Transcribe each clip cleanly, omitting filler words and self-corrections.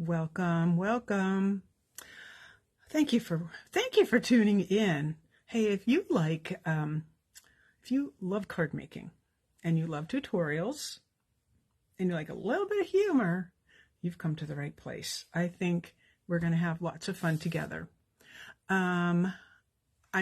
Welcome, welcome. Thank you for tuning in. Hey, if you love card making and you love tutorials and you like a little bit of humor, you've come to the right place. I think we're going to have lots of fun together. I'm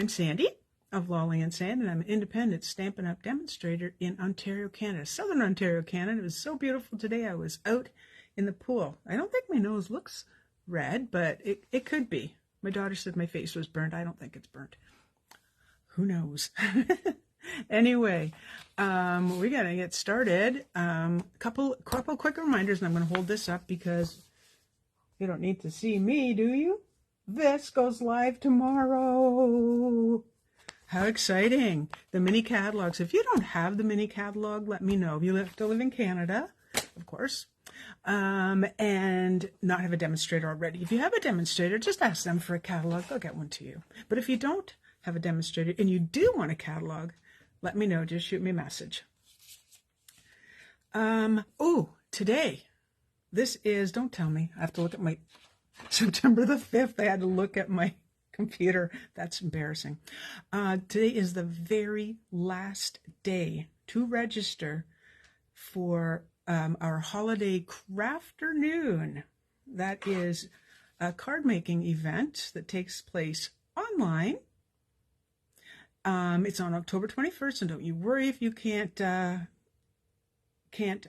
Sandy of Lolly and Sand, and I'm an independent Stampin' Up! Demonstrator in Ontario, Canada, Southern Ontario, Canada. It was so beautiful today. I was out in the pool. I don't think my nose looks red, but it could be. My daughter said my face was burnt. I don't think it's burnt. Who knows? Anyway, we're going to get started. Couple quick reminders, and I'm going to hold this up because you don't need to see me, do you? This goes live tomorrow. How exciting. The mini catalogs. If you don't have the mini catalog, let me know. If you still live in Canada, of course, and not have a demonstrator already. If you have a demonstrator, just ask them for a catalog. They'll get one to you. But if you don't have a demonstrator and you do want a catalog, let me know. Just shoot me a message. Today, this is, don't tell me, I have to look at my September the 5th. I had to look at my computer. That's embarrassing. Today is the very last day to register for our holiday crafternoon. That is a card making event that takes place online. It's on October 21st, and don't you worry if you can't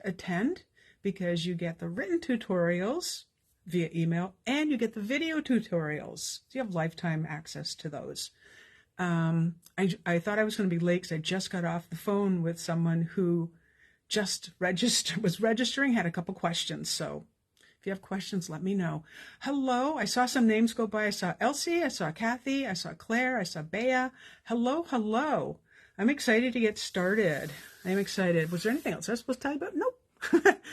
attend, because you get the written tutorials via email and you get the video tutorials. So you have lifetime access to those. I thought I was going to be late because I just got off the phone with someone who just was registering, had a couple questions. So if you have questions, let me know. Hello, I saw some names go by. I saw Elsie, I saw Kathy, I saw Claire, I saw Bea. Hello, hello. I'm excited to get started. I'm excited. Was there anything else I was supposed to tell you about? Nope.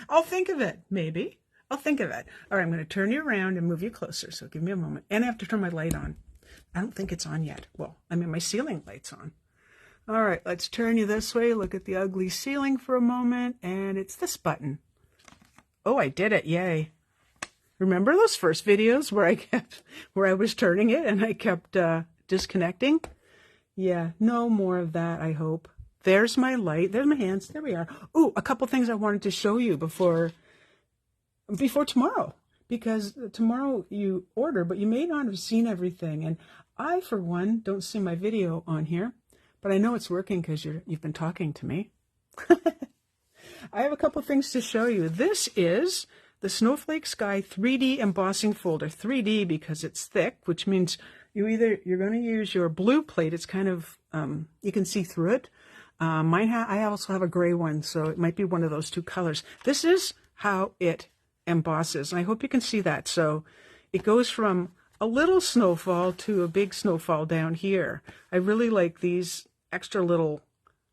I'll think of it, maybe. I'll think of it. All right, I'm going to turn you around and move you closer. So give me a moment. And I have to turn my light on. I don't think it's on yet. Well, I mean, my ceiling light's on. All right, let's turn you this way. Look at the ugly ceiling for a moment. And it's this button. Oh, I did it. Yay. Remember those first videos where I was turning it and I kept disconnecting? Yeah, no more of that, I hope. There's my light. There's my hands. There we are. Oh, a couple things I wanted to show you before tomorrow, because tomorrow you order, but you may not have seen everything. And I, for one, don't see my video on here, but I know it's working because you've been talking to me. I have a couple things to show you. This is the Snowflake Sky 3D embossing folder. 3D because it's thick, which means you're going to use your blue plate. It's kind of, you can see through it. I also have a gray one, so it might be one of those two colors. This is how it embosses, and I hope you can see that. So it goes from a little snowfall to a big snowfall down here. I really like these extra little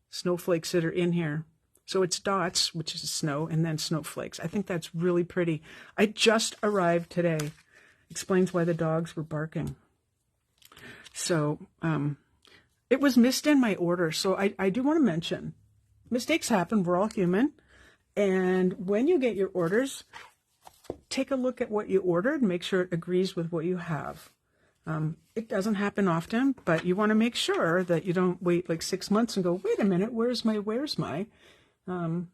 snowflakes that are in here. So it's dots, which is snow, and then snowflakes. I think that's really pretty. I just arrived today. Explains why the dogs were barking. So it was missed in my order. So I do want to mention, mistakes happen. We're all human. And when you get your orders, take a look at what you ordered and make sure it agrees with what you have. It doesn't happen often, but you want to make sure that you don't wait like 6 months and go, wait a minute, where's my, Now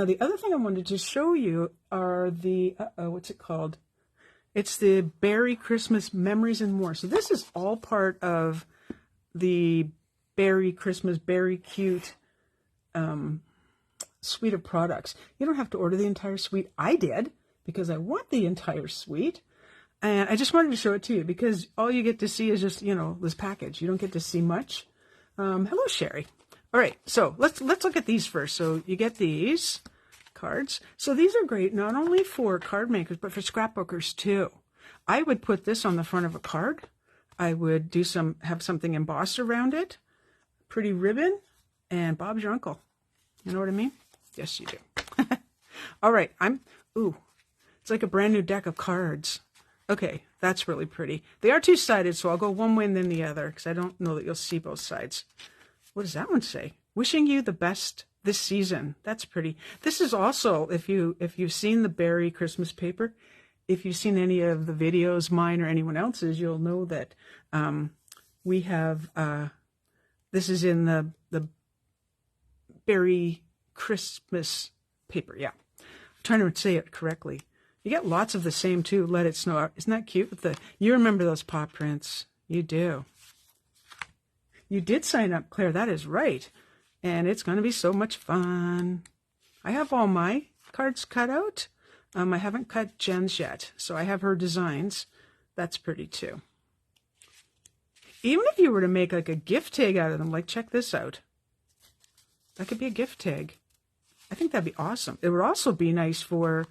the other thing I wanted to show you are the, what's it called? It's the Berry Christmas Memories and More. So this is all part of the Berry Christmas, Berry Cute, suite of products. You don't have to order the entire suite. I did because I want the entire suite, and I just wanted to show it to you because all you get to see is just this package. You don't get to see much. Hello, Sherry. All right, so let's look at these first. So you get these cards. So these are great not only for card makers but for scrapbookers too. I would put this on the front of a card. I would have something embossed around it, pretty ribbon, and Bob's your uncle. You know what I mean? Yes, you do. All right, it's like a brand new deck of cards. Okay, that's really pretty. They are two-sided, so I'll go one way and then the other because I don't know that you'll see both sides. What does that one say? Wishing you the best this season. That's pretty. This is also, if you've seen the berry Christmas paper, if you've seen any of the videos, mine or anyone else's, you'll know that we have, this is in the berry Christmas paper. Yeah. I'm trying to say it correctly. You get lots of the same too. Let It Snow. Isn't that cute? You remember those paw prints. You do. You did sign up, Claire. That is right. And it's going to be so much fun. I have all my cards cut out. I haven't cut Jen's yet, so I have her designs. That's pretty too. Even if you were to make like a gift tag out of them, like check this out. That could be a gift tag. I think that'd be awesome. It would also be nice for,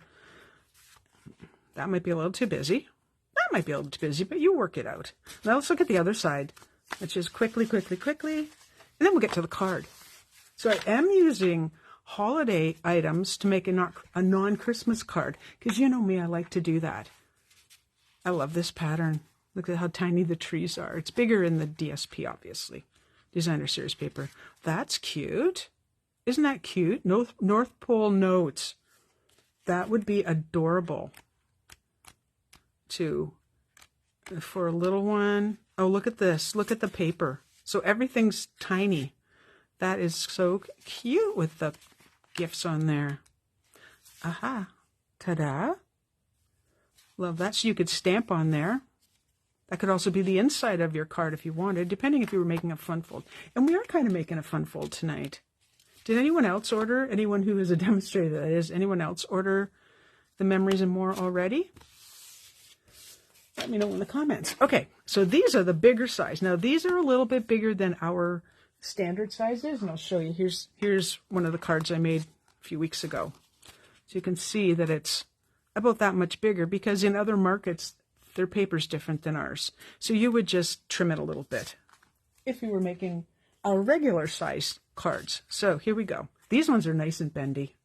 that might be a little too busy. That might be a little too busy, but you work it out. Now let's look at the other side, which is quickly, and then we'll get to the card. So I am using holiday items to make a non-Christmas card, because you know me, I like to do that. I love this pattern. Look at how tiny the trees are. It's bigger in the DSP, obviously. Designer Series paper. That's cute. Isn't that cute? North Pole notes. That would be adorable for a little one. Oh, look at this. Look at the paper. So everything's tiny. That is so cute with the gifts on there. Aha. Ta-da. Love that. So you could stamp on there. That could also be the inside of your card if you wanted, depending if you were making a fun fold. And we are kind of making a fun fold tonight. Did anyone else order? Anyone who is a demonstrator, that is, anyone else order the Memories and More already? Let me know in the comments. Okay, so these are the bigger size. Now, these are a little bit bigger than our standard sizes, and I'll show you. Here's one of the cards I made a few weeks ago. So you can see that it's about that much bigger, because in other markets, their paper's different than ours. So you would just trim it a little bit if you were making our regular size cards. So here we go. These ones are nice and bendy.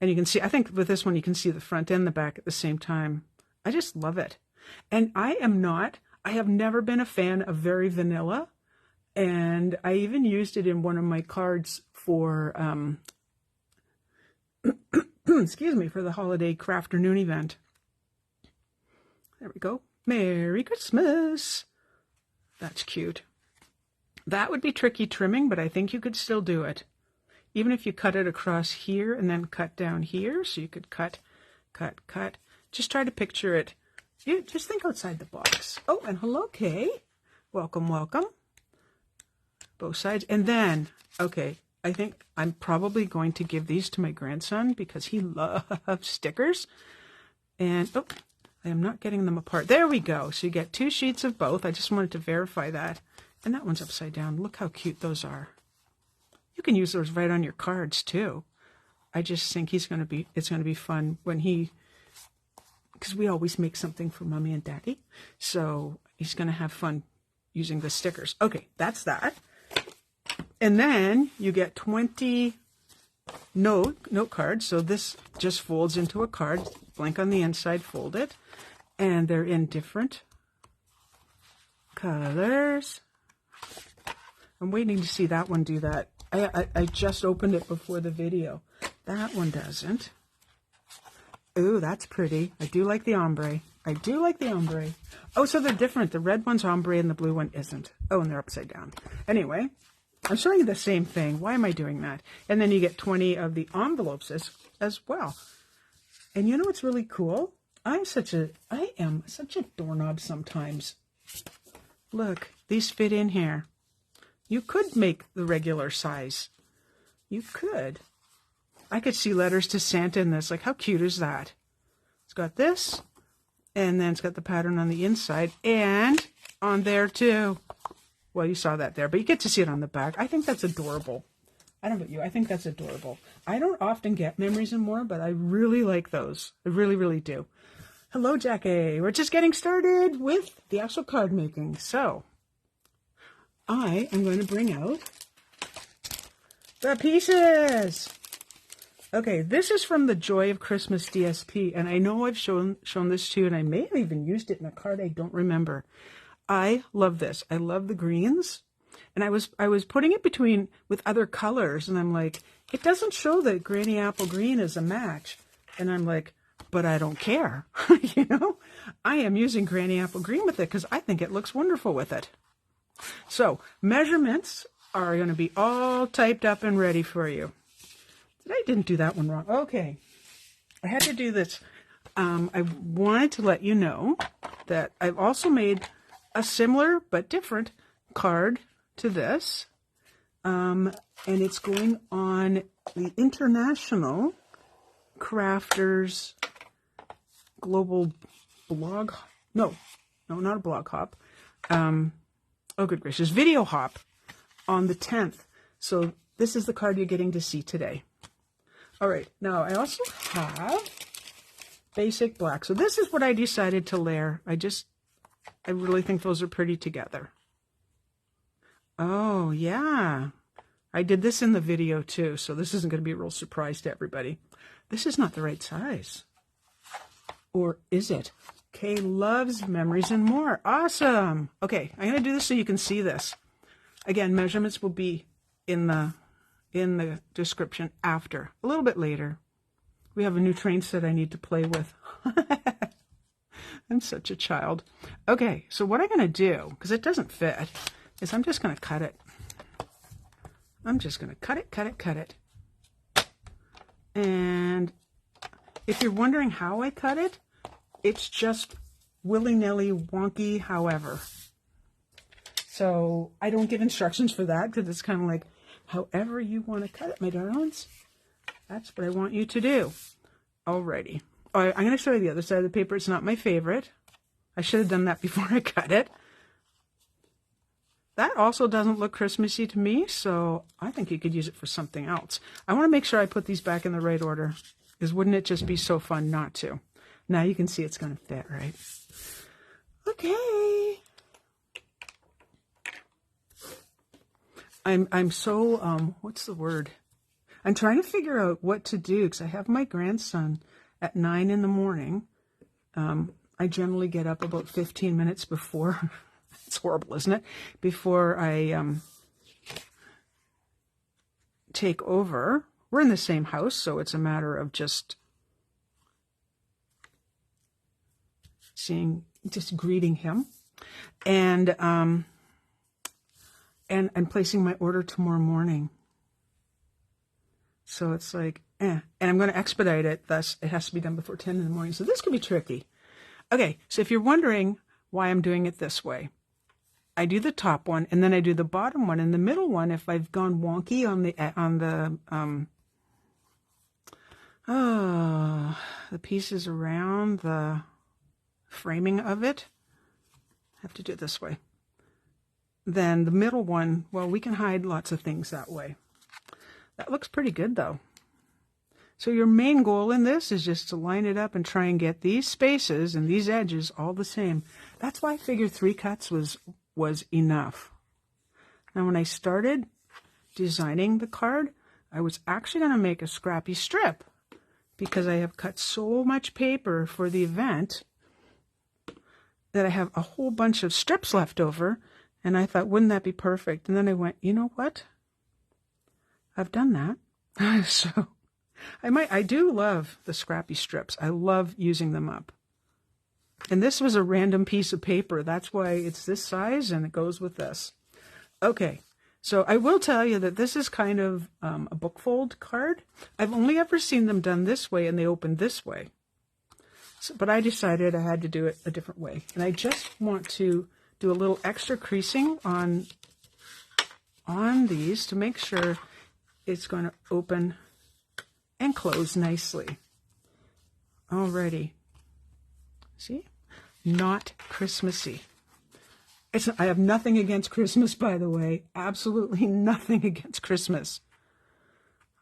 And you can see, I think with this one, you can see the front and the back at the same time. I just love it. And I have never been a fan of very vanilla. And I even used it in one of my cards for, excuse me, for the holiday Crafternoon event. There we go. Merry Christmas. That's cute. That would be tricky trimming, but I think you could still do it. Even if you cut it across here and then cut down here, so you could cut. Just try to picture it. You just think outside the box. Oh, and hello, Kay. Welcome. Both sides. And then, okay, I think I'm probably going to give these to my grandson because he loves stickers. And, oh, I am not getting them apart. There we go. So you get 2 sheets of both. I just wanted to verify that. And that one's upside down. Look how cute those are. You can use those right on your cards too. I just think it's going to be fun when because we always make something for Mommy and Daddy. So he's going to have fun using the stickers. Okay, that's that. And then you get 20 note cards. So this just folds into a card. Blank on the inside, fold it. And they're in different colors. I'm waiting to see that one do that. I just opened it before the video. That one doesn't. Ooh, that's pretty. I do like the ombre. Oh, so they're different. The red one's ombre and the blue one isn't. Oh, and they're upside down. Anyway, I'm showing you the same thing. Why am I doing that? And then you get 20 of the envelopes as well. And you know what's really cool? I am such a doorknob sometimes. Look, these fit in here. You could make the regular size. You could. I could see letters to Santa in this. Like, how cute is that? It's got this, and then it's got the pattern on the inside, and on there too. Well, you saw that there, but you get to see it on the back. I think that's adorable. I don't know about you. I think that's adorable. I don't often get Memories and More, but I really like those. I really, really do. Hello, Jackie. We're just getting started with the actual card making. So I am going to bring out the pieces. Okay, this is from the Joy of Christmas DSP, and I know I've shown this to you, and I may have even used it in a card I don't remember. I love this. I love the greens, And I was putting it between with other colors, and I'm like, it doesn't show that Granny Apple Green is a match. And I'm like, but I don't care. You know, I am using Granny Apple Green with it because I think it looks wonderful with it. So measurements are going to be all typed up and ready for you. I didn't do that one wrong. Okay. I had to do this. I wanted to let you know that I've also made a similar but different card to this. And it's going on the International Crafters Global Blog. No, not a blog hop. Oh, good gracious. Video hop on the 10th. So this is the card you're getting to see today. All right. Now, I also have basic black. So this is what I decided to layer. I really think those are pretty together. Oh, yeah. I did this in the video too, so this isn't going to be a real surprise to everybody. This is not the right size. Or is it? Kay loves memories and more. Awesome. Okay, I'm going to do this so you can see this. Again, measurements will be in the description after, a little bit later. We have a new train set I need to play with. I'm such a child. Okay, so what I'm going to do, because it doesn't fit, is I'm just going to cut it. I'm just going to cut it. And if you're wondering how I cut it, it's just willy-nilly, wonky, however. So I don't give instructions for that because it's kind of like, however you want to cut it, my darlings. That's what I want you to do. Alrighty. All right, I'm going to show you the other side of the paper. It's not my favorite. I should have done that before I cut it. That also doesn't look Christmassy to me, so I think you could use it for something else. I want to make sure I put these back in the right order, because wouldn't it just be so fun not to? Now you can see it's going to fit, right? Okay. I'm so, what's the word? I'm trying to figure out what to do, because I have my grandson at 9 in the morning. I generally get up about 15 minutes before. It's horrible, isn't it? Before I take over. We're in the same house, so it's a matter of just greeting him, and placing my order tomorrow morning. So it's like, and I'm going to expedite it. Thus, it has to be done before 10 in the morning. So this could be tricky. Okay, so if you're wondering why I'm doing it this way, I do the top one, and then I do the bottom one, and the middle one, if I've gone wonky on the pieces around the framing of it, I have to do it this way. Then the middle one, well, we can hide lots of things that way. That looks pretty good, though. So your main goal in this is just to line it up and try and get these spaces and these edges all the same. That's why I figured 3 cuts was enough. Now, when I started designing the card, I was actually going to make a scrappy strip because I have cut so much paper for the event that I have a whole bunch of strips left over, and I thought, wouldn't that be perfect? And then I went, you know what? I've done that. So I do love the scrappy strips. I love using them up. And this was a random piece of paper. That's why it's this size, and it goes with this. Okay, so I will tell you that this is kind of a book fold card. I've only ever seen them done this way, and they open this way. So, but I decided I had to do it a different way. And I just want to do a little extra creasing on these to make sure it's going to open and close nicely. Alrighty. See? Not Christmassy. I have nothing against Christmas, by the way. Absolutely nothing against Christmas.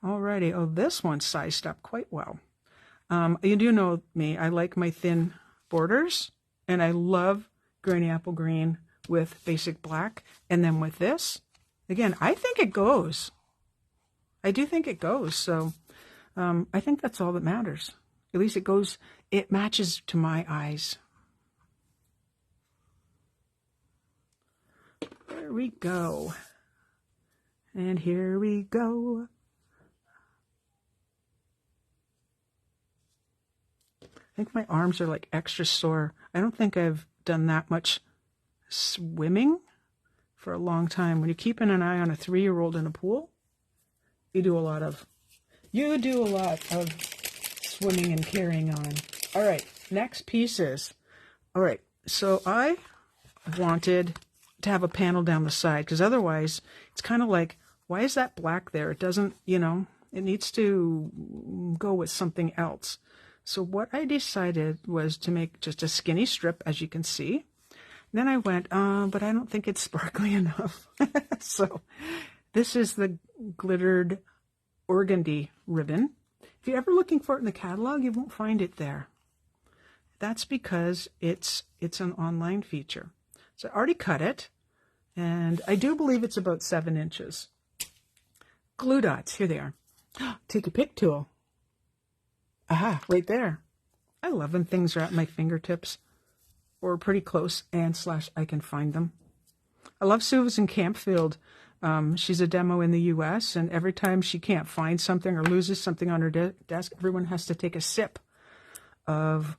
Alrighty. Oh, this one's sized up quite well. You do know me. I like my thin borders, and I love Granny Apple Green with basic black. And then with this, again, I think it goes. I do think it goes. So I think that's all that matters. At least it goes, it matches to my eyes. There we go. And here we go. I think my arms are like extra sore. I don't think I've done that much swimming for a long time. When you're keeping an eye on a 3-year-old in a pool, you do a lot of swimming and carrying on. All right, next pieces. All right, so I wanted to have a panel down the side, because otherwise it's kind of like, why is that black there? It doesn't, you know, it needs to go with something else. So what I decided was to make just a skinny strip, as you can see. Then I went, but I don't think it's sparkly enough. So this is the glittered Organdy ribbon. If you're ever looking for it in the catalog, you won't find it there. That's because it's an online feature. So I already cut it, and I do believe it's about 7 inches. Glue dots, here they are. Take a pick tool. Aha, right there. I love when things are at my fingertips or pretty close, and / I can find them. I love Susan Campfield. She's a demo in the US, and every time she can't find something or loses something on her desk, everyone has to take a sip of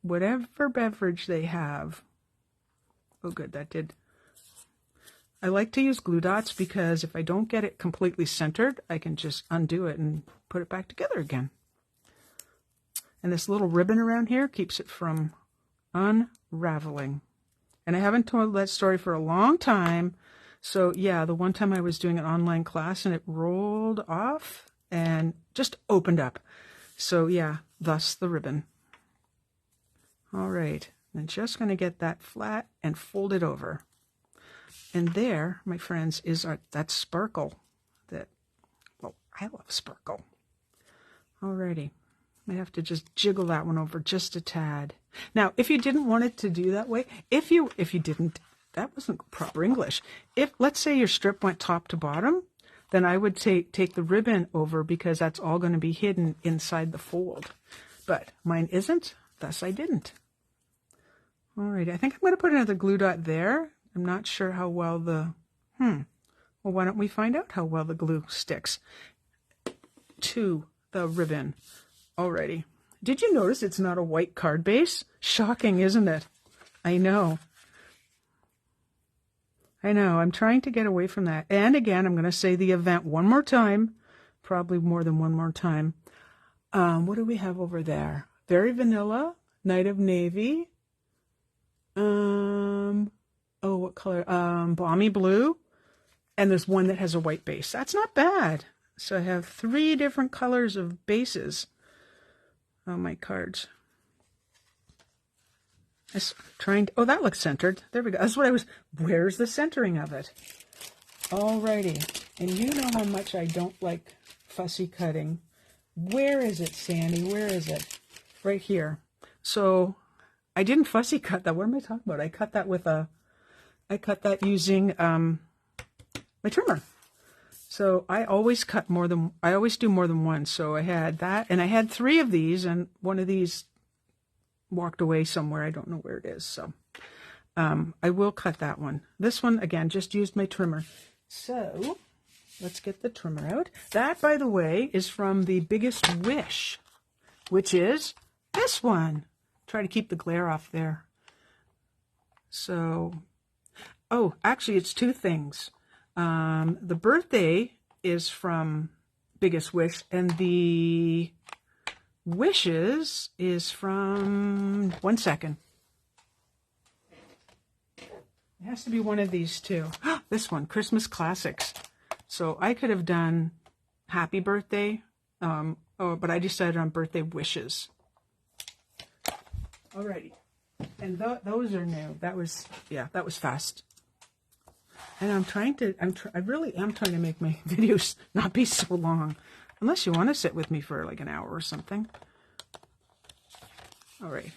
whatever beverage they have. Oh, good, that did. I like to use glue dots because if I don't get it completely centered, I can just undo it and put it back together again. And this little ribbon around here keeps it from unraveling. And I haven't told that story for a long time. So yeah, the one time I was doing an online class and it rolled off and just opened up. So yeah, thus the ribbon. All right, I'm just going to get that flat and fold it over. And there, my friends, is that sparkle that, well, I love sparkle. Alrighty. I have to just jiggle that one over just a tad. Now, if you didn't want it to do that way, if you didn't, that wasn't proper English. If, let's say your strip went top to bottom, then I would take the ribbon over, because that's all going to be hidden inside the fold. But mine isn't, thus I didn't. All right, I think I'm going to put another glue dot there. I'm not sure how well the, well, why don't we find out how well the glue sticks to the ribbon. Alrighty. Did you notice it's not a white card base? Shocking, isn't it? I know. I'm trying to get away from that. And again, I'm going to say the event one more time, probably more than one more time. What do we have over there? Very vanilla, Night of Navy. Oh, what color? Balmy blue. And there's one that has a white base. That's not bad. So I have 3 different colors of bases on my cards. Oh, that looks centered. There we go. That's what I was, where's the centering of it? Alrighty. And you know how much I don't like fussy cutting. Where is it, Sandy? Where is it? Right here. So I didn't fussy cut that. What am I talking about? I cut that using my trimmer. So I always do more than one. So I had that, and I had 3 of these, and one of these walked away somewhere. I don't know where it is. So I will cut that one. This one, again, just used my trimmer. So let's get the trimmer out. That, by the way, is from the Biggest Wish, which is this one. Try to keep the glare off there. So, oh, actually, it's 2 things. The birthday is from Biggest Wish, and the wishes is from, 1 second. It has to be one of these 2. This one, Christmas Classics. So I could have done Happy Birthday, but I decided on Birthday Wishes. Alrighty. And those are new. That was fast. And I really am trying to make my videos not be so long. Unless you want to sit with me for like an hour or something. All right.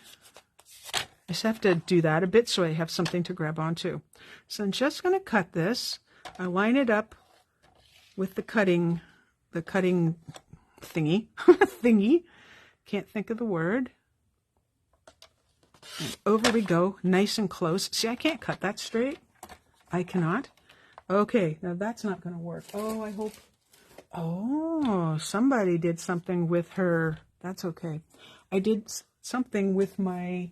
I just have to do that a bit so I have something to grab onto. So I'm just going to cut this. I line it up with the cutting thingy. Thingy. Can't think of the word. And over we go, nice and close. See, I can't cut that straight. I cannot. Okay, now that's not going to work. Oh, I hope. Oh, somebody did something with her. That's okay. I did something with my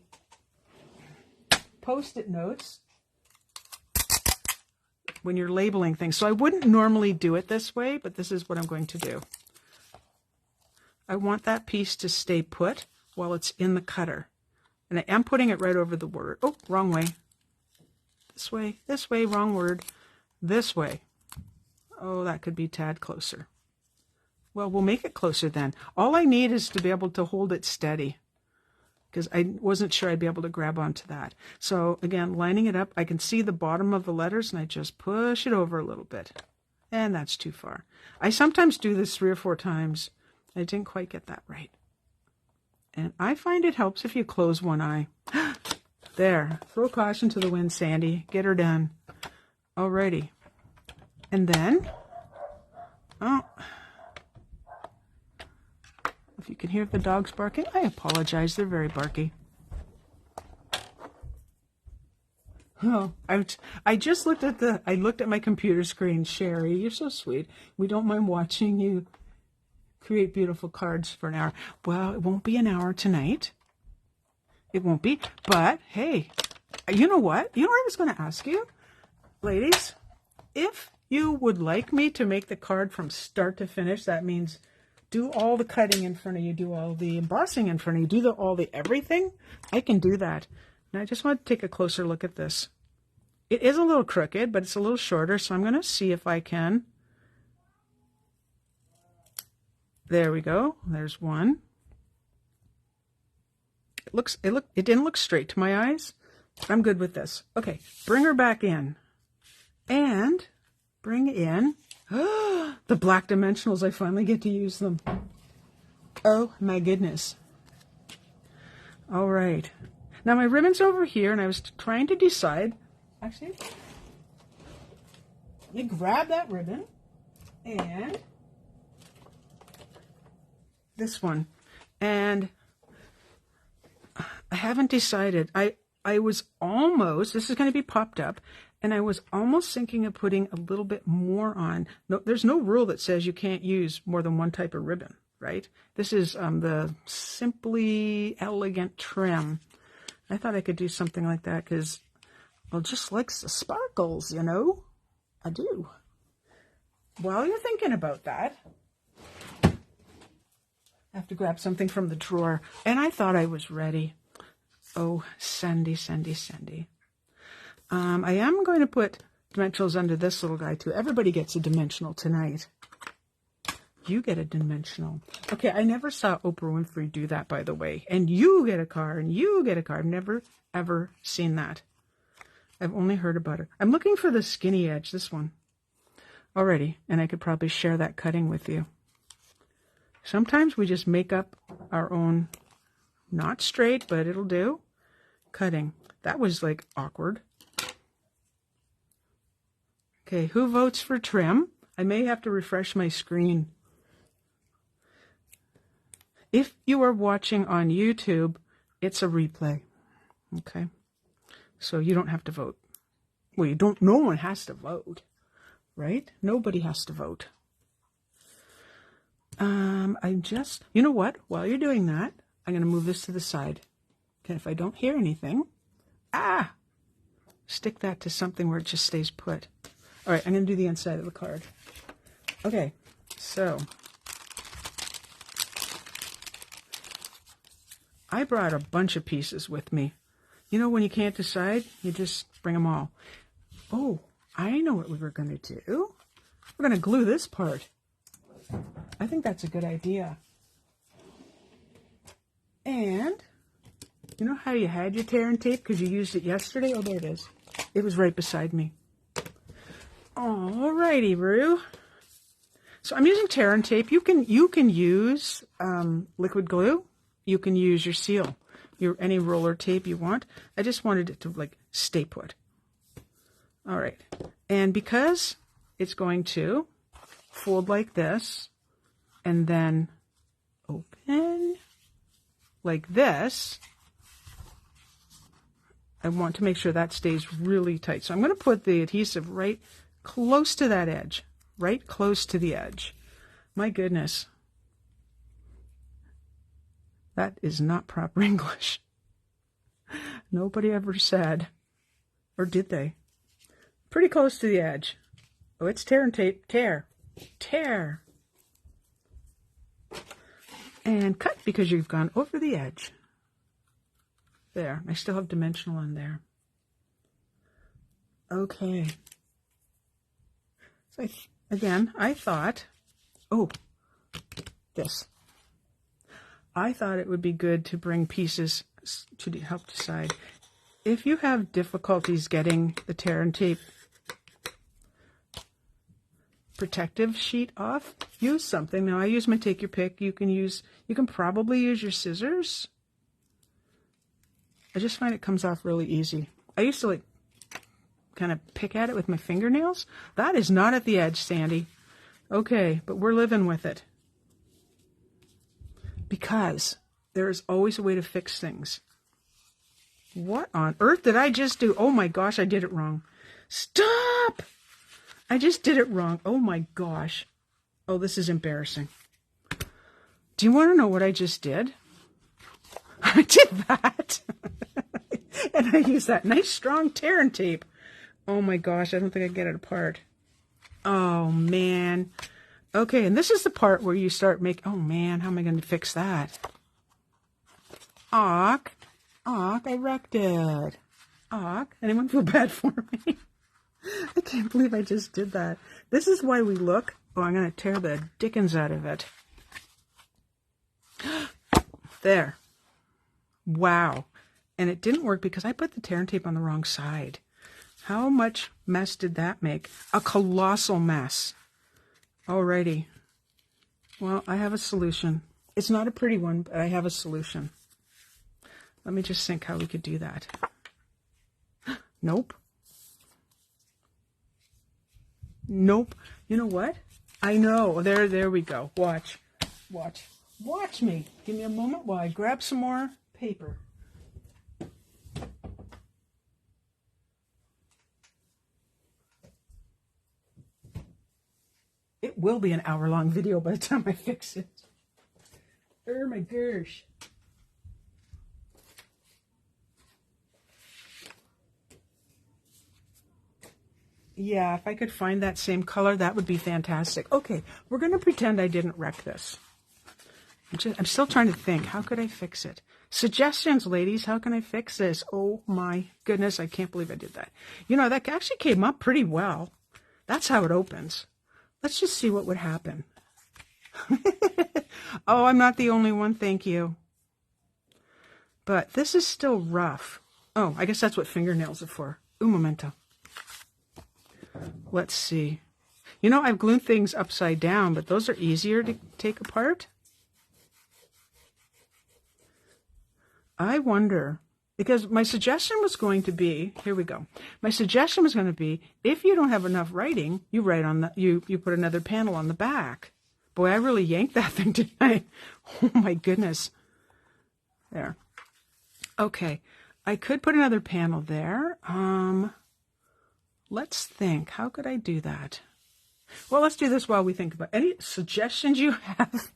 Post-it notes when you're labeling things. So I wouldn't normally do it this way, but this is what I'm going to do. I want that piece to stay put while it's in the cutter. And I am putting it right over the word. Oh, wrong way. This way, wrong word. This way. Oh, that could be a tad closer. Well, we'll make it closer then. All I need is to be able to hold it steady, because I wasn't sure I'd be able to grab onto that. So again, lining it up, I can see the bottom of the letters, and I just push it over a little bit. And that's too far. I sometimes do this 3 or 4 times. I didn't quite get that right. And I find it helps if you close one eye. There. Throw caution to the wind, Sandy. Get her done. Alrighty. And then, oh, if you can hear the dogs barking, I apologize. They're very barky. Oh, I just looked at I looked at my computer screen. Sherry, you're so sweet. We don't mind watching you create beautiful cards for an hour. Well, it won't be an hour tonight. It won't be. But hey, you know what? You know what I was going to ask you, ladies? If you would like me to make the card from start to finish, that means do all the cutting in front of you, do all the embossing in front of you, do all the everything, I can do that. And I just want to take a closer look at this. It is a little crooked, but it's a little shorter, so I'm going to see if I can. There we go. There's one. It didn't look straight to my eyes. I'm good with this. Okay, bring her back in. And bring in the black dimensionals. I finally get to use them. Oh my goodness. All right. Now my ribbon's over here, and I was trying to decide. Actually, you grab that ribbon and this one. And I haven't decided. I was almost, this is going to be popped up, and I was almost thinking of putting a little bit more on. No, there's no rule that says you can't use more than one type of ribbon, right? This is the Simply Elegant trim. I thought I could do something like that because, well, just likes the sparkles, you know? I do. While you're thinking about that, I have to grab something from the drawer, and I thought I was ready. Oh, Sandy, Sandy, Sandy. I am going to put dimensionals under this little guy too. Everybody gets a dimensional tonight. You get a dimensional. Okay, I never saw Oprah Winfrey do that, by the way. And you get a card, and you get a card. I've never, ever seen that. I've only heard about it. I'm looking for the skinny edge, this one. Already, and I could probably share that cutting with you. Sometimes we just make up our own, not straight, but it'll do, cutting. That was like awkward. Okay, who votes for trim? I may have to refresh my screen. If you are watching on YouTube, it's a replay. Okay, so you don't have to vote. Well, you don't. No one has to vote, right? Nobody has to vote. I'm just, you know what? While you're doing that, I'm going to move this to the side. Okay, if I don't hear anything, stick that to something where it just stays put. All right, I'm going to do the inside of the card. Okay, so I brought a bunch of pieces with me. You know, when you can't decide, you just bring them all. Oh, I know what we were going to do. We're going to glue this part. I think that's a good idea. And you know how you had your tear and tape because you used it yesterday? Oh, there it is. It was right beside me. Alrighty, Rue. So I'm using tear and tape. You can use liquid glue. You can use your seal, any roller tape you want. I just wanted it to like stay put. All right, and because it's going to fold like this and then open like this, I want to make sure that stays really tight. So I'm going to put the adhesive right close to that edge, right close to the edge. My goodness. That is not proper English. Nobody ever said, or did they? Pretty close to the edge. Oh, it's tear and tape. Tear. Tear. And cut because you've gone over the edge. There. I still have dimensional on there. Okay. So again, I thought, oh, this. I thought it would be good to bring pieces to help decide. If you have difficulties getting the tear and tape protective sheet off, use something. Now I use my take your pick. You can probably use your scissors. I just find it comes off really easy. I used to like kind of pick at it with my fingernails. That is not at the edge, Sandy. Okay, but we're living with it. Because there is always a way to fix things. What on earth did I just do? Oh my gosh, I did it wrong. Stop! I just did it wrong. Oh my gosh. Oh, this is embarrassing. Do you want to know what I just did? I did that. And I used that nice strong tear and tape. Oh my gosh, I don't think I can get it apart. Oh man. Okay, and this is the part where you start making, oh man, how am I going to fix that? Awk. Awk, I wrecked it. Awk. Anyone feel bad for me? I can't believe I just did that. This is why we look. Oh, I'm going to tear the dickens out of it. There. Wow. And it didn't work because I put the tear and tape on the wrong side. How much mess did that make? A colossal mess. Alrighty. Well, I have a solution. It's not a pretty one, but I have a solution. Let me just think how we could do that. Nope. Nope. You know what? I know. There we go. Watch. Watch. Watch me. Give me a moment while I grab some more paper. It will be an hour-long video by the time I fix it. Oh my gosh. Yeah, if I could find that same color, that would be fantastic. Okay, we're going to pretend I didn't wreck this. I'm still trying to think. How could I fix it? Suggestions, ladies. How can I fix this? Oh my goodness, I can't believe I did that. You know, that actually came up pretty well. That's how it opens. Let's just see what would happen. Oh, I'm not the only one. Thank you. But this is still rough. Oh, I guess that's what fingernails are for. Un momento. Let's see. You know, I've glued things upside down, but those are easier to take apart. I wonder, because my suggestion was going to be, here we go. My suggestion was going to be, if you don't have enough writing, you write on the, you put another panel on the back. Boy, I really yanked that thing, didn't I? Oh my goodness. There. Okay. I could put another panel there. Let's think. How could I do that? Well, let's do this while we think about any suggestions you have.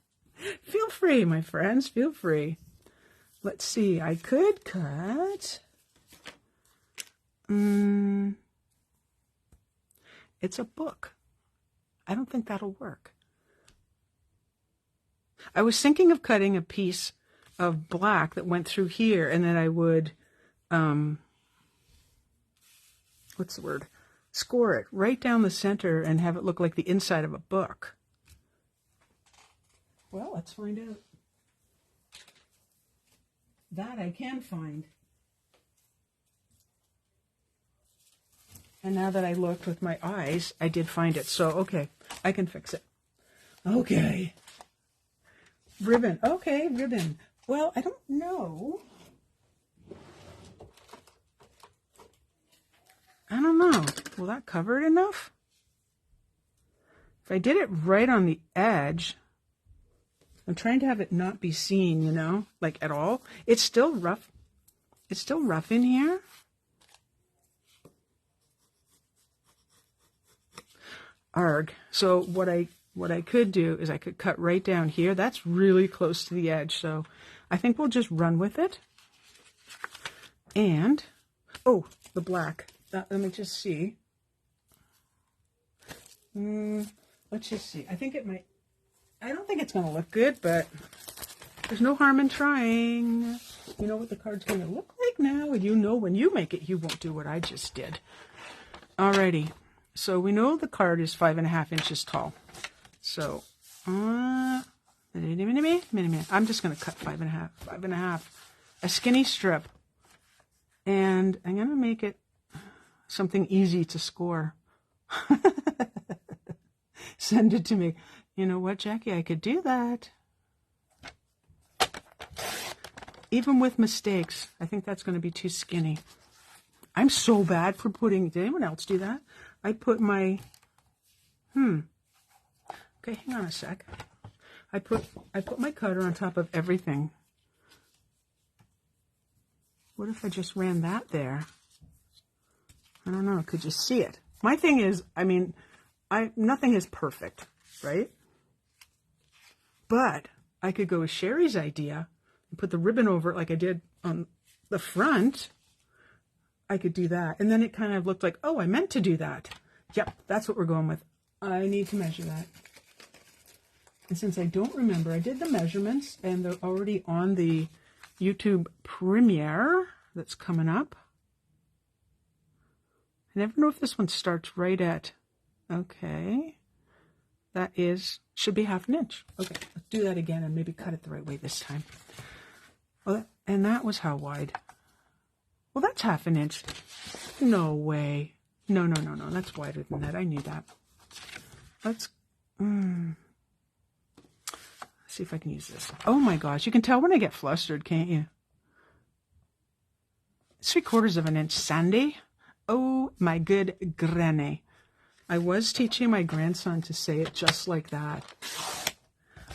Feel free, my friends. Feel free. Let's see. I could cut. It's a book. I don't think that'll work. I was thinking of cutting a piece of black that went through here, and then I would, what's the word? Score it right down the center and have it look like the inside of a book. Well, let's find out. That I can find. And now that I looked with my eyes, I did find it. So, okay, I can fix it. Okay. Ribbon. Okay, ribbon. Well, I don't know. I don't know. Will that cover it enough? If I did it right on the edge, I'm trying to have it not be seen, you know, like at all. It's still rough. It's still rough in here. Arg. So what I could do is I could cut right down here. That's really close to the edge. So I think we'll just run with it. And, oh, the black. Let me just see. Let's just see. I think it might, I don't think it's going to look good, but there's no harm in trying. You know what the card's going to look like now, and you know when you make it, you won't do what I just did. Alrighty. So we know the card is 5.5 inches tall. So, I'm just going to cut 5.5, a skinny strip. And I'm going to make it something easy to score. Send it to me. You know what, Jackie? I could do that. Even with mistakes, I think that's going to be too skinny. I'm so bad for putting, did anyone else do that? I put my, okay, hang on a sec. I put my cutter on top of everything. What if I just ran that there? I don't know, could you see it? My thing is, I mean, nothing is perfect, right? But I could go with Sherry's idea and put the ribbon over it like I did on the front. I could do that. And then it kind of looked like, oh, I meant to do that. Yep, that's what we're going with. I need to measure that. And since I don't remember, I did the measurements and they're already on the YouTube premiere that's coming up. I never know if this one starts right at, okay, that should be 1/2 inch. Okay, let's do that again and maybe cut it the right way this time. Well, and that was how wide? Well, that's 1/2 inch. No way. No, that's wider than that. I knew that. Let's see if I can use this. Oh my gosh, you can tell when I get flustered, can't you? 3/4 inch, Sandy. Oh my good granny. I was teaching my grandson to say it just like that.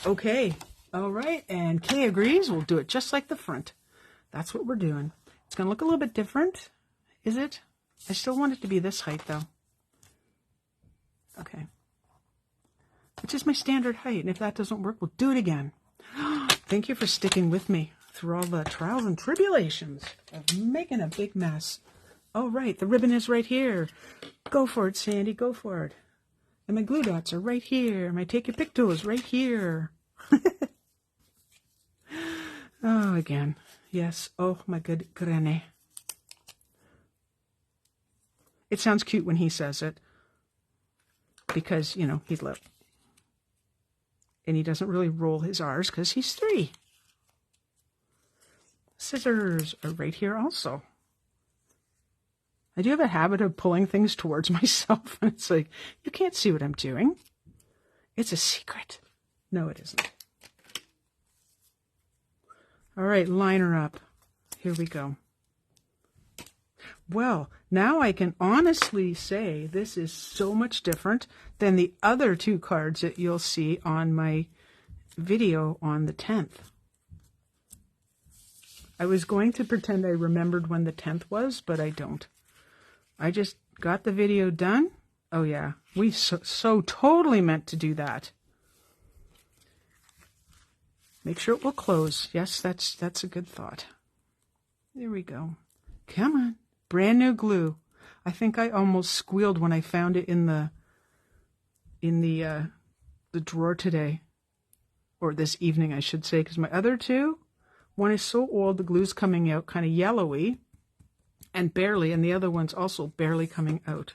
Okay, all right, and Kay agrees. We'll do it just like the front. That's what we're doing. It's going to look a little bit different, is it? I still want it to be this height, though. Okay. Which is my standard height, and if that doesn't work, we'll do it again. Thank you for sticking with me through all the trials and tribulations of making a big mess. All right, the ribbon is right here. Go for it, Sandy, go for it. And my glue dots are right here. My Take Your Picto is right here. Oh, again. Yes. Oh, my good granny. It sounds cute when he says it. Because, you know, he's little. And he doesn't really roll his R's because he's 3. Scissors are right here also. I do have a habit of pulling things towards myself. And it's like, you can't see what I'm doing. It's a secret. No, it isn't. All right, line her up. Here we go. Well, now I can honestly say this is so much different than the other 2 cards that you'll see on my video on the 10th. I was going to pretend I remembered when the 10th was, but I don't. I just got the video done. Oh yeah, we so totally meant to do that. Make sure it will close. Yes, that's a good thought. There we go. Come on. Brand new glue. I think I almost squealed when I found it in the drawer today. Or this evening, I should say, because my other 2, one is so old, the glue's coming out kind of yellowy and barely, and the other one's also barely coming out.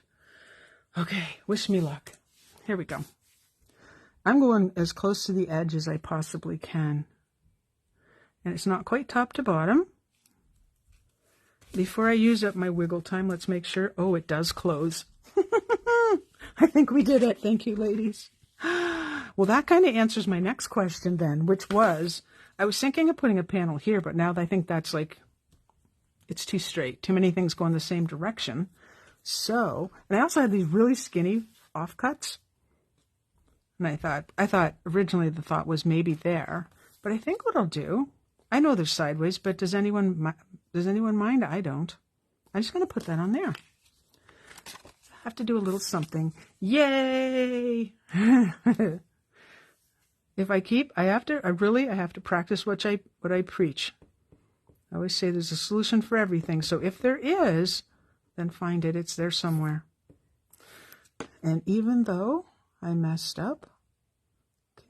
Okay, wish me luck. Here we go. I'm going as close to the edge as I possibly can. And it's not quite top to bottom. Before I use up my wiggle time, let's make sure. Oh, it does close. I think we did it. Thank you, ladies. Well, that kind of answers my next question then, which was, I was thinking of putting a panel here, but now I think that's like, it's too straight. Too many things go in the same direction. So, and I also had these really skinny offcuts. And I thought originally the thought was maybe there, but I think what I'll do, I know they're sideways, but does anyone mind? I don't. I'm just going to put that on there. have to do a little something. Yay! If I have to practice what I preach. I always say there's a solution for everything. So if there is, then find it. It's there somewhere. And even though I messed up,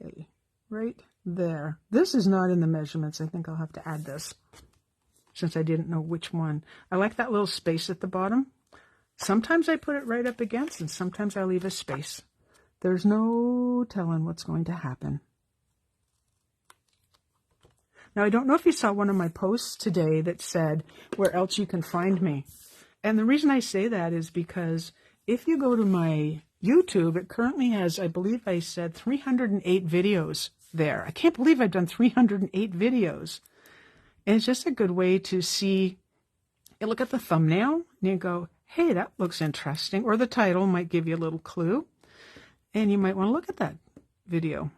okay, right there. This is not in the measurements. I think I'll have to add this since I didn't know which one. I like that little space at the bottom. Sometimes I put it right up against, and sometimes I leave a space. There's no telling what's going to happen. Now, I don't know if you saw one of my posts today that said where else you can find me. And the reason I say that is because if you go to my YouTube, it currently has, I believe I said 308 videos there. I can't believe I've done 308 videos. And it's just a good way to see, you look at the thumbnail and you go, hey, that looks interesting. Or the title might give you a little clue. And you might want to look at that video.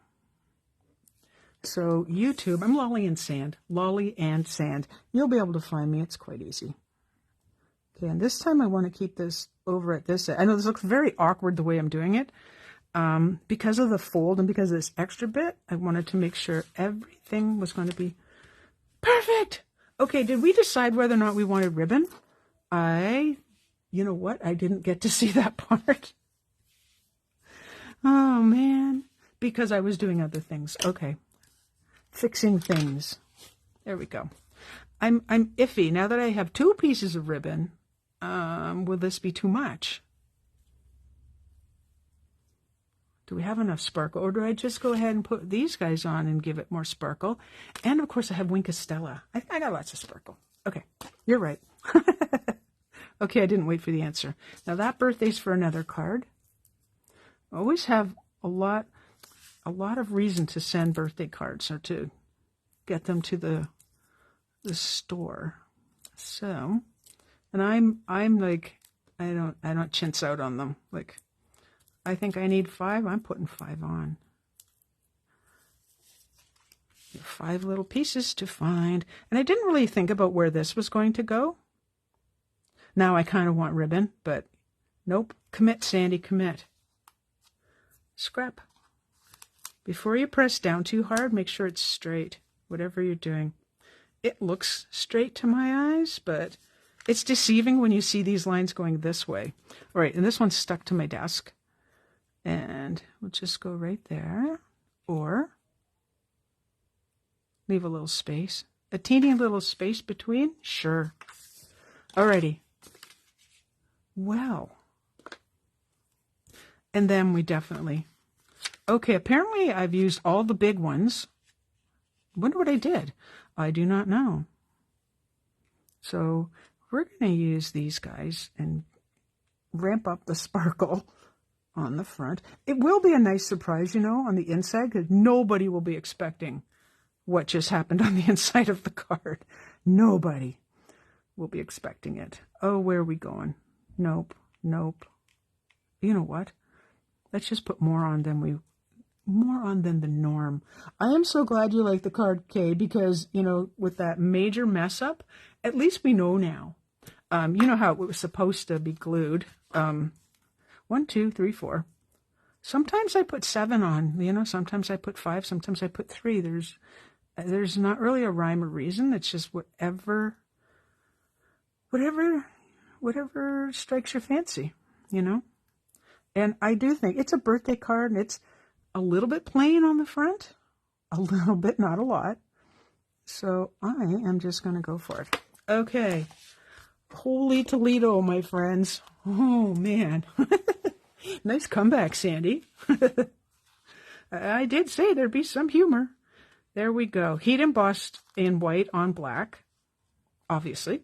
So YouTube, I'm Lolly and Sand. Lolly and Sand. You'll be able to find me. It's quite easy. Okay, and this time I want to keep this over at this. I know this looks very awkward the way I'm doing it. Because of the fold and because of this extra bit, I wanted to make sure everything was going to be perfect. Okay, did we decide whether or not we wanted ribbon? You know what? I didn't get to see that part. Oh, man. Because I was doing other things. Okay. Fixing things. There we go. I'm iffy. Now that I have 2 pieces of ribbon, will this be too much? Do we have enough sparkle? Or do I just go ahead and put these guys on and give it more sparkle? And, of course, I have Wink of Stella. I got lots of sparkle. Okay. You're right. Okay, I didn't wait for the answer. Now, that birthday's for another card. I always have a lot of reason to send birthday cards or to get them to the store. So, and I'm like, I don't chintz out on them. Like, I think I need 5. I'm putting 5 on. 5 little pieces to find. And I didn't really think about where this was going to go. Now I kind of want ribbon, but nope. Commit, Sandy, commit. Scrap. Before you press down too hard, make sure it's straight, whatever you're doing. It looks straight to my eyes, but it's deceiving when you see these lines going this way. All right, and this one's stuck to my desk. And we'll just go right there, or leave a little space. A teeny little space between? Sure. Alrighty. Well. And then we definitely... Okay, apparently I've used all the big ones. Wonder what I did. I do not know. So we're going to use these guys and ramp up the sparkle on the front. It will be a nice surprise, you know, on the inside, because nobody will be expecting what just happened on the inside of the card. Nobody will be expecting it. Oh, where are we going? Nope, nope. You know what? Let's just put more on than the norm. I am so glad you like the card, Kay, because, you know, with that major mess up, at least we know now. You know how it was supposed to be glued. 1, 2, 3, 4. Sometimes I put 7 on, you know, sometimes I put 5, sometimes I put 3. There's not really a rhyme or reason. It's just whatever strikes your fancy, you know? And I do think it's a birthday card, and it's a little bit plain on the front. A little bit, not a lot. So I am just going to go for it. Okay. Holy Toledo, my friends. Oh, man. Nice comeback, Sandy. I did say there'd be some humor. There we go. Heat embossed in white on black, obviously.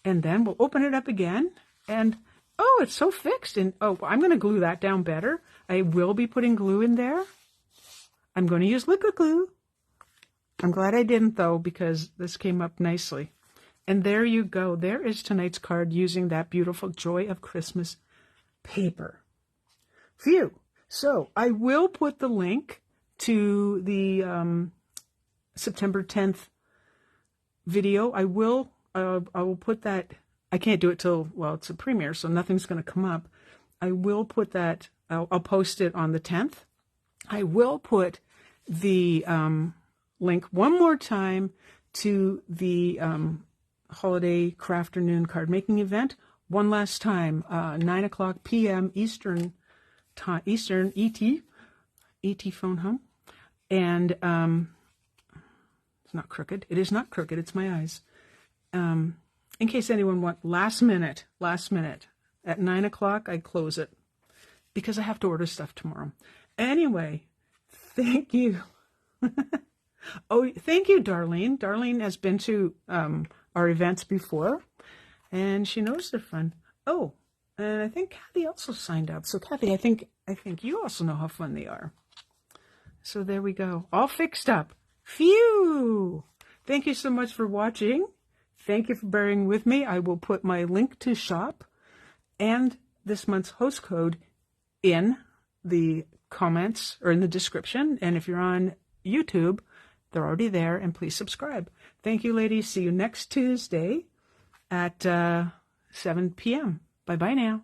And then we'll open it up again. And, oh, it's so fixed. And, oh, I'm going to glue that down better. I will be putting glue in there. I'm going to use liquid glue. I'm glad I didn't, though, because this came up nicely. And there you go. There is tonight's card using that beautiful Joy of Christmas paper. Phew. So I will put the link to the September 10th video. I will put that I can't do it till, well, it's a premiere, so nothing's going to come up. I will put that, I'll post it on the 10th. I will put the link one more time to the holiday crafternoon card making event. One last time, 9 o'clock p.m. Eastern time, Eastern ET phone home. And it's not crooked. It is not crooked. It's my eyes. In case anyone wants last minute, at 9 o'clock, I close it because I have to order stuff tomorrow. Anyway, thank you. Oh, thank you, Darlene. Darlene has been to our events before, and she knows they're fun. Oh, and I think Kathy also signed up. So Kathy, I think you also know how fun they are. So there we go. All fixed up. Phew! Thank you so much for watching. Thank you for bearing with me. I will put my link to shop and this month's host code in the comments or in the description. And if you're on YouTube, they're already there. And please subscribe. Thank you, ladies. See you next Tuesday at 7 p.m. Bye-bye now.